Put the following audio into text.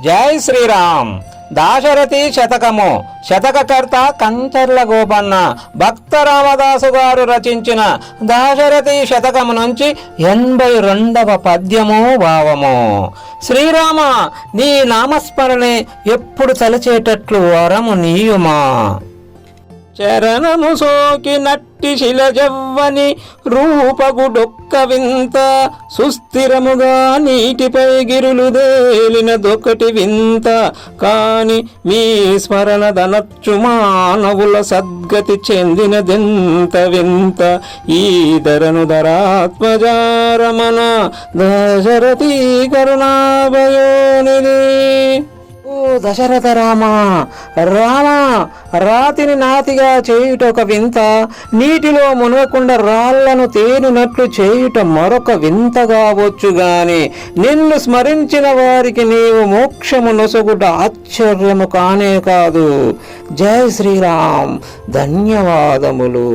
జై శ్రీరామ్. దాశరథి శతకము. శతకకర్త కంచర్ల గోపన్న. భక్త రామదాసు గారు రచించిన దాశరథి శతకము నుంచి 82వ పద్యము భావము. శ్రీరామ, నీ నామస్మరణే ఎప్పుడు తలచేటట్లు వరము నీయుమా. చరణము సోకి నట్టి శిలజవ్వని రూపగుడొక్క వింత, సుస్థిరముగా నీటిపై గిరులు దేలినదొకటి వింత. కాని మీ స్మరణ దనచ్చు మానవుల సద్గతి చెందినదెంత వింత. ఈ ధరను ధరాత్మజారమణ దశరథి కరుణాభయోనిధి. ఓ దశరథ రామ, రాతిని నాతిగా చేయుట ఒక వింత, నీటిలో మునగకుండా రాళ్లను తేలినట్లు చేయుట మరొక వింత కావచ్చు గాని, నిన్ను స్మరించిన వారికి నీవు మోక్షము నొసగుట ఆశ్చర్యము కానే కాదు. జై శ్రీరామ్. ధన్యవాదములు.